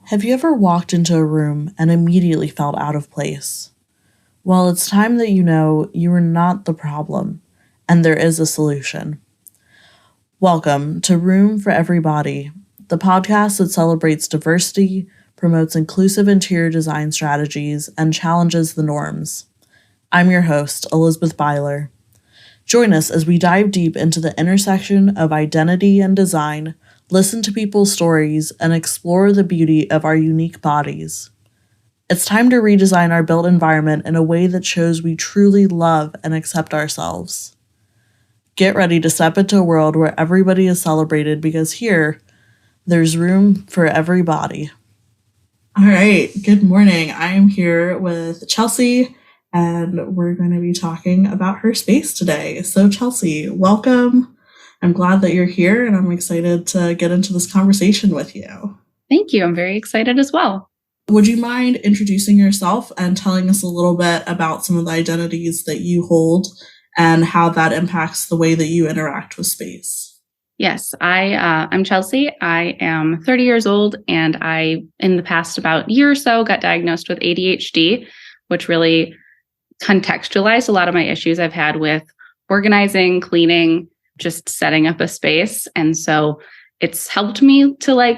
Have you ever walked into a room and immediately felt out of place? Well, it's time that you know you are not the problem, and there is a solution. Welcome to Room for Everybody, the podcast that celebrates diversity, promotes inclusive interior design strategies, and challenges the norms. I'm your host, Elizabeth Byler. Join us as we dive deep into the intersection of identity and design, listen to people's stories, and explore the beauty of our unique bodies. It's time to redesign our built environment in a way that shows we truly love and accept ourselves. Get ready to step into a world where everybody is celebrated because here, there's room for everybody. All right, good morning. I'm here with Chelsea, and we're going to be talking about her space today. So Chelsea, welcome. I'm glad that you're here, and I'm excited to get into this conversation with you. Thank you. I'm very excited as well. Would you mind introducing yourself and telling us a little bit about some of the identities that you hold and how that impacts the way that you interact with space? Yes, I'm Chelsea. I am 30 years old, and I, in the past about year or so, got diagnosed with ADHD, which really contextualized a lot of my issues I've had with organizing, cleaning, just setting up a space. And so it's helped me to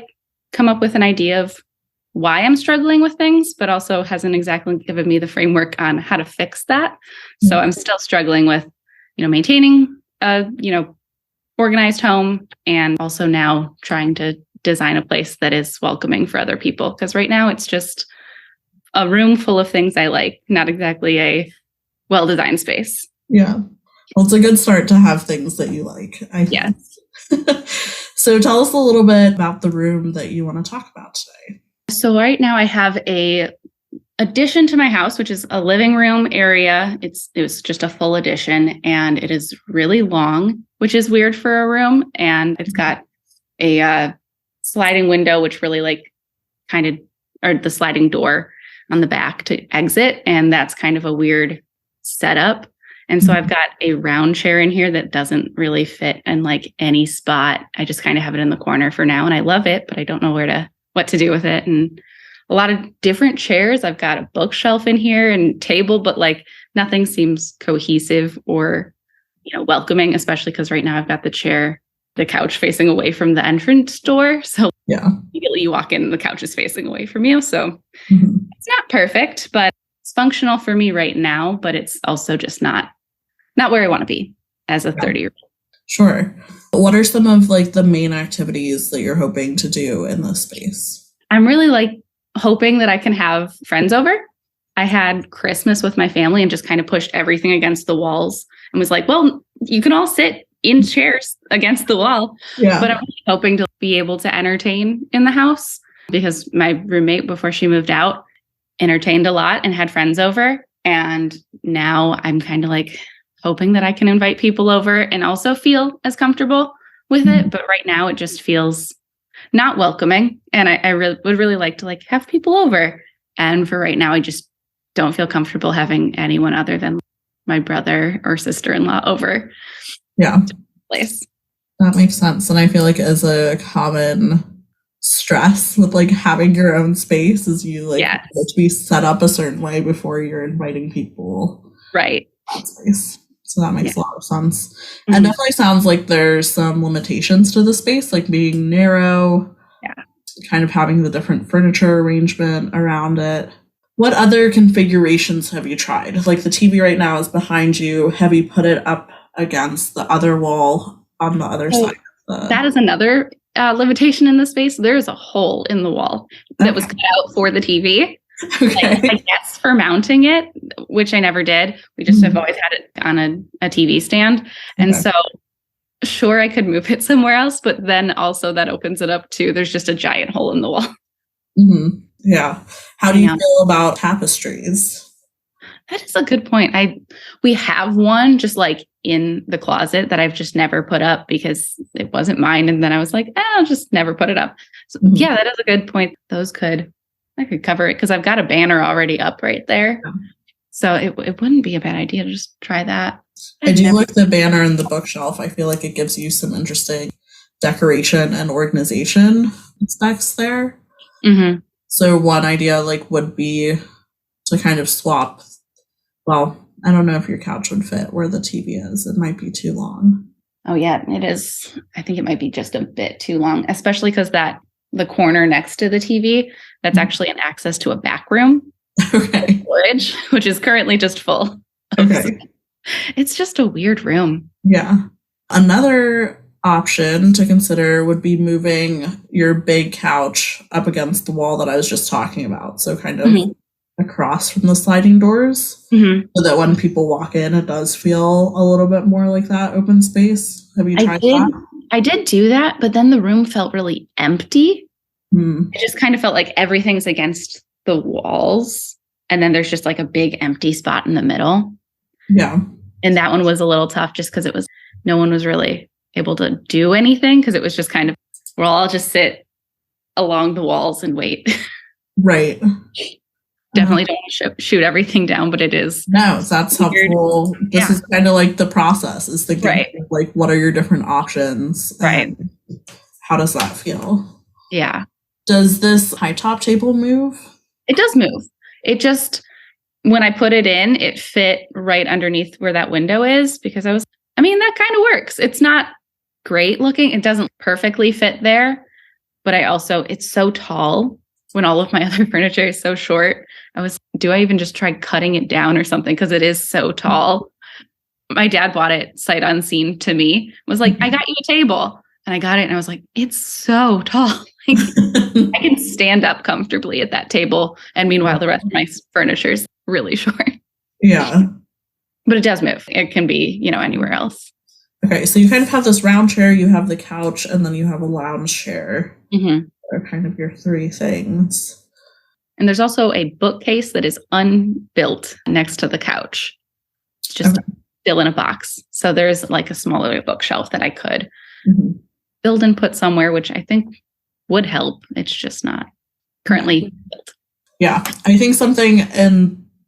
come up with an idea of why I'm struggling with things, but also hasn't exactly given me the framework on how to fix that. Mm-hmm. So I'm still struggling with, maintaining a, organized home, and also now trying to design a place that is welcoming for other people. Because right now it's just a room full of things I like, not exactly a well-designed space. Yeah. Well, it's a good start to have things that you like, I think. Yes. So tell us a little bit about the room that you want to talk about today. So right now I have a addition to my house, which is a living room area. It was just a full addition, and it is really long, which is weird for a room. And it's got a sliding window, which really or the sliding door on the back to exit. And that's kind of a weird setup. And so I've got a round chair in here that doesn't really fit in any spot. I just kind of have it in the corner for now, and I love it, but I don't know what to do with it. And a lot of different chairs. I've got a bookshelf in here and table, but nothing seems cohesive or, welcoming, especially because right now I've got the couch facing away from the entrance door. So yeah, immediately you walk in, the couch is facing away from you. So It's not perfect, but it's functional for me right now, but it's also just not where I want to be as a 30-year-old. Sure. What are some of the main activities that you're hoping to do in this space? I'm really hoping that I can have friends over. I had Christmas with my family and just kind of pushed everything against the walls and was like, well, you can all sit in chairs against the wall. Yeah. But I'm really hoping to be able to entertain in the house, because my roommate, before she moved out, entertained a lot and had friends over. And now I'm kind of hoping that I can invite people over and also feel as comfortable with it. But right now it just feels not welcoming. And I would really like to have people over. And for right now, I just don't feel comfortable having anyone other than my brother or sister-in-law over. Yeah. To the place. That makes sense. And I feel it is a common stress with having your own space is you yes. to be set up a certain way before you're inviting people. Right. Space. So that makes a lot of sense. Mm-hmm. And definitely sounds like there's some limitations to the space, being narrow, kind of having the different furniture arrangement around it. What other configurations have you tried? The TV right now is behind you. Have you put it up against the other wall on the other side? That is another limitation in the space. There's a hole in the wall that was cut out for the TV. Okay. I guess for mounting it, which I never did. We just have always had it on a TV stand. And so sure, I could move it somewhere else, but then also that opens it up to, there's just a giant hole in the wall. Mm-hmm. Yeah. How do you feel about tapestries? That is a good point. We have one just in the closet that I've just never put up because it wasn't mine. And then I was I'll just never put it up. So yeah, that is a good point. I could cover it because I've got a banner already up right there. Yeah. So it wouldn't be a bad idea to just try that. I do like the banner and the bookshelf. I feel it gives you some interesting decoration and organization aspects there. Mm-hmm. So one idea like would be to kind of swap. Well, I don't know if your couch would fit where the TV is. It might be too long. Oh yeah, it is. I think it might be just a bit too long, especially because the corner next to the TV, that's actually an access to a back room. Okay. Storage, which is currently just full. Okay. It's just a weird room. Yeah. Another option to consider would be moving your big couch up against the wall that I was just talking about. So kind of across from the sliding doors, so that when people walk in, it does feel a little bit more like that open space. Have you tried that? I did do that, but then the room felt really empty. It just kind of felt like everything's against the walls, and then there's just like a big empty spot in the middle. Yeah. And that one was a little tough just because no one was really able to do anything, because it was just kind of, well, I'll just sit along the walls and wait. Right. Definitely don't want to shoot everything down, but it is. No, that's weird. Helpful. This is kind of like the process, is thinking of like, what are your different options? Right. How does that feel? Yeah. Does this high top table move? It does move. It just, when I put it in, it fit right underneath where that window is, because that kind of works. It's not great looking. It doesn't perfectly fit there, but it's so tall when all of my other furniture is so short. Do I even just try cutting it down or something? Because it is so tall. My dad bought it sight unseen to me, was like, I got you a table. And I got it and I was like, it's so tall. I can stand up comfortably at that table. And meanwhile, the rest of my furniture is really short. Yeah. But it does move. It can be, anywhere else. Okay. So you kind of have this round chair, you have the couch, and then you have a lounge chair. They're kind of your three things. And there's also a bookcase that is unbuilt next to the couch. It's just still in a box. So there's like a smaller bookshelf that I could build and put somewhere, which I think would help. It's just not currently built. Yeah. I think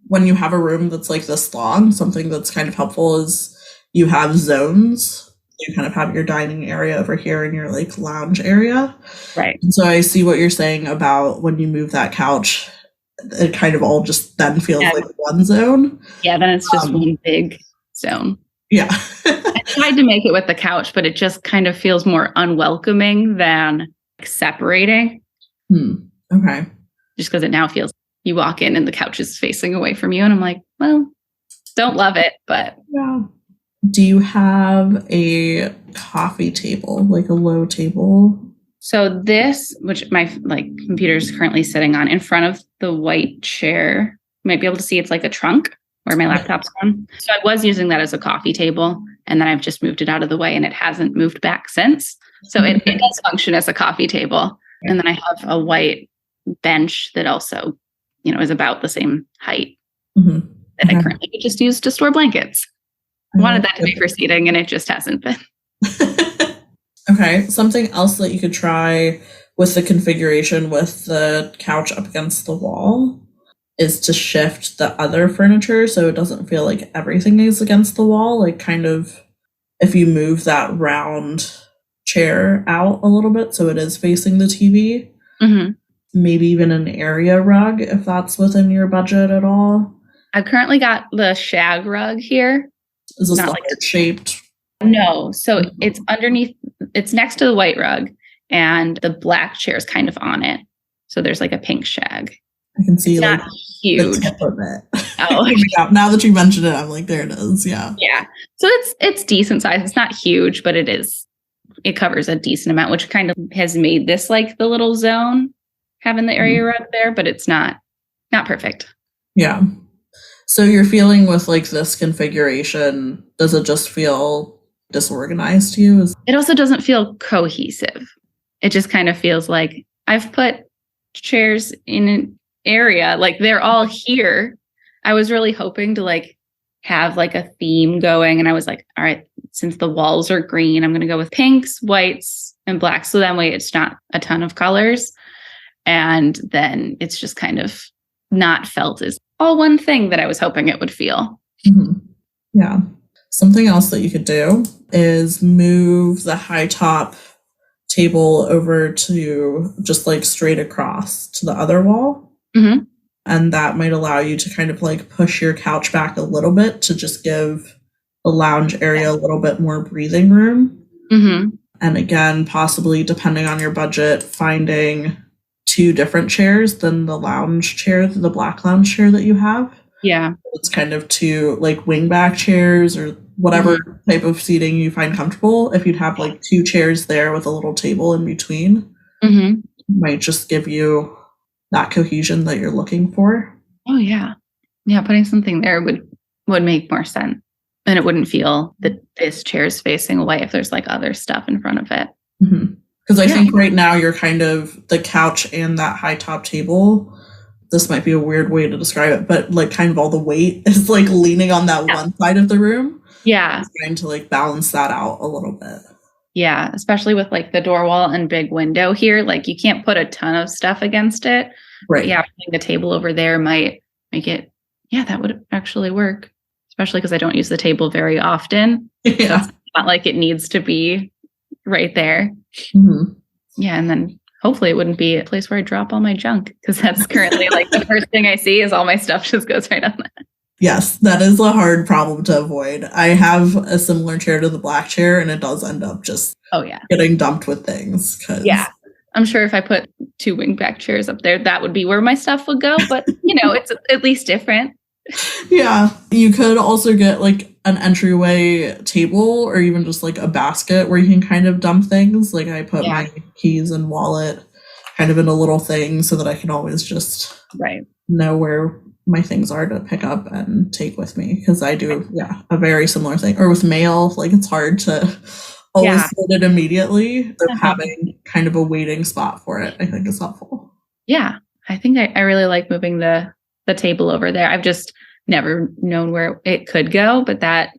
when you have a room that's like this long, something that's kind of helpful is you have zones. You kind of have your dining area over here and your like lounge area. Right. And so I see what you're saying about when you move that couch, it kind of all just then feels like one zone. Yeah, then it's just one big zone. Yeah. I tried to make it with the couch, but it just kind of feels more unwelcoming than separating. Okay. Just because it now feels, you walk in and the couch is facing away from you. And I'm like, well, don't love it, but. Yeah. Do you have a coffee table, like a low table? So this, which my computer is currently sitting on, in front of the white chair, you might be able to see it's like a trunk where my laptop's on. So I was using that as a coffee table, and then I've just moved it out of the way, and it hasn't moved back since. So it does function as a coffee table. And then I have a white bench that also, is about the same height that I currently just use to store blankets. I wanted that to be for seating, and it just hasn't been. Okay. Something else that you could try with the configuration with the couch up against the wall is to shift the other furniture so it doesn't feel like everything is against the wall. Like kind of if you move that round chair out a little bit so it is facing the TV, maybe even an area rug if that's within your budget at all. I've currently got the shag rug here. Is this not like shaped? No. So it's underneath, it's next to the white rug, and the black chair is kind of on it. So there's like a pink shag. I can see it's like not huge. The tip of it. Oh, now that you mentioned it, I'm like, there it is. Yeah. Yeah. So it's decent size. It's not huge, but it covers a decent amount, which kind of has made this like the little zone, having the area rug there, but it's not perfect. Yeah. So you're feeling with like this configuration, does it just feel disorganized to you? It also doesn't feel cohesive. It just kind of feels like I've put chairs in an area, like they're all here. I was really hoping to like have like a theme going. And I was like, all right, since the walls are green, I'm going to go with pinks, whites, and blacks. So that way it's not a ton of colors. And then it's just kind of not felt as all one thing that I was hoping it would feel. Yeah. Something else that you could do is move the high top table over to just like straight across to the other wall. Mm-hmm. And that might allow you to kind of like push your couch back a little bit to just give the lounge area a little bit more breathing room. Mm-hmm. And again, possibly depending on your budget, finding 2 different chairs than the lounge chair, the black lounge chair that you have. Yeah. It's kind of 2 like wingback chairs or whatever type of seating you find comfortable. If you'd have like 2 chairs there with a little table in between, might just give you that cohesion that you're looking for. Oh yeah. Yeah, putting something there would make more sense. And it wouldn't feel that this chair's facing away if there's like other stuff in front of it. Because I think right now you're kind of the couch and that high top table. This might be a weird way to describe it, but like kind of all the weight is like leaning on that one side of the room. Yeah. It's trying to like balance that out a little bit. Yeah. Especially with like the door wall and big window here. Like you can't put a ton of stuff against it. Right. But yeah, putting the table over there might make it, that would actually work. Especially because I don't use the table very often. Yeah. So it's not like it needs to be right there. Yeah. And then hopefully it wouldn't be a place where I drop all my junk, because that's currently like the first thing I see is all my stuff just goes right on that. Yes, that is a hard problem to avoid. I have a similar chair to the black chair, and it does end up just getting dumped with things. Yeah. I'm sure if I put 2 wingback chairs up there, that would be where my stuff would go. But, it's at least different. Yeah. You could also get like an entryway table or even just like a basket where you can kind of dump things. Like I put my keys and wallet kind of in a little thing so that I can always just know where my things are to pick up and take with me. Because I do, a very similar thing. Or with mail, like it's hard to always get it immediately. So having kind of a waiting spot for it, I think is helpful. Yeah. I think I really like moving the table over there. I've just never known where it could go, but that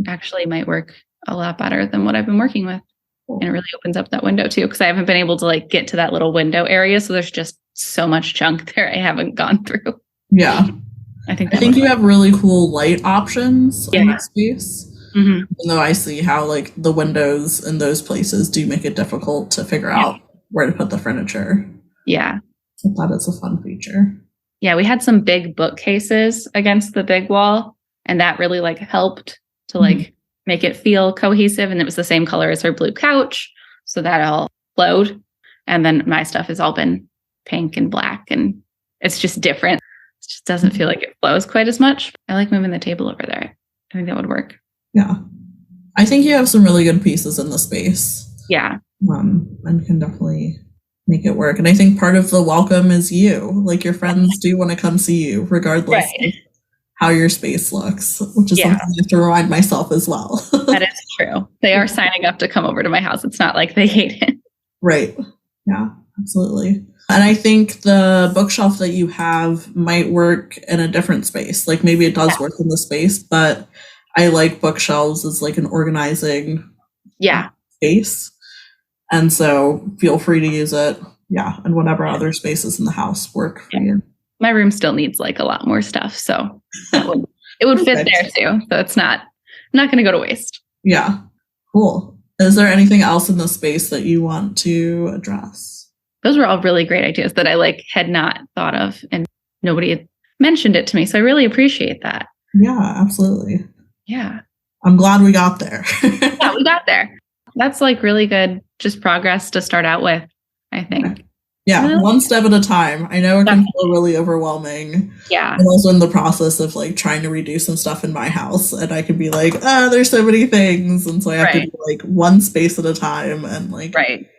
actually might work a lot better than what I've been working with. And it really opens up that window too, because I haven't been able to like get to that little window area. So there's just so much junk there I haven't gone through. Yeah. I think you have really cool light options in that space. Even though I see how like the windows in those places do make it difficult to figure out where to put the furniture. Yeah. So that is a fun feature. Yeah, we had some big bookcases against the big wall, and that really like helped to like make it feel cohesive. And it was the same color as her blue couch, so that all flowed. And then my stuff has all been pink and black, and it's just different. It just doesn't feel like it flows quite as much. I like moving the table over there. I think that would work. Yeah, I think you have some really good pieces in the space. Yeah, and can definitely make it work. And I think part of the welcome is you. Like your friends do want to come see you regardless of how your space looks, which is something I have to remind myself as well. That is true. They are signing up to come over to my house. It's not like they hate it. Right. Yeah, absolutely. And I think the bookshelf that you have might work in a different space. Like maybe it does work in the space, but I like bookshelves as like an organizing space. And so feel free to use it. Yeah. And whatever other spaces in the house work for you. My room still needs like a lot more stuff. So it would fit there too. So it's not going to go to waste. Yeah. Cool. Is there anything else in the space that you want to address? Those were all really great ideas that I had not thought of, and nobody had mentioned it to me. So I really appreciate that. Yeah, absolutely. Yeah. I'm glad we got there. Yeah, we got there. That's really good, just progress to start out with, I think. Yeah, one step at a time. I know it can feel really overwhelming. Yeah. I'm also in the process of trying to redo some stuff in my house, and I can be there's so many things. And so I have to do one space at a time and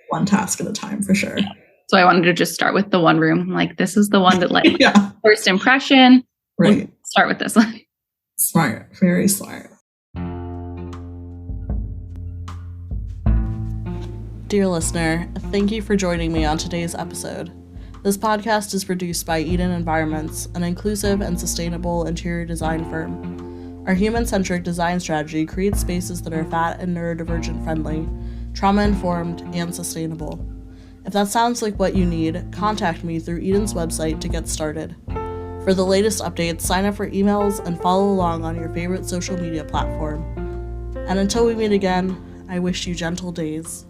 one task at a time for sure. Yeah. So I wanted to just start with the one room. This is the one that first impression. Right. We'll start with this one. Smart. Very smart. Dear listener, thank you for joining me on today's episode. This podcast is produced by Eden Environments, an inclusive and sustainable interior design firm. Our human-centric design strategy creates spaces that are fat and neurodivergent friendly, trauma-informed, and sustainable. If that sounds like what you need, contact me through Eden's website to get started. For the latest updates, sign up for emails and follow along on your favorite social media platform. And until we meet again, I wish you gentle days.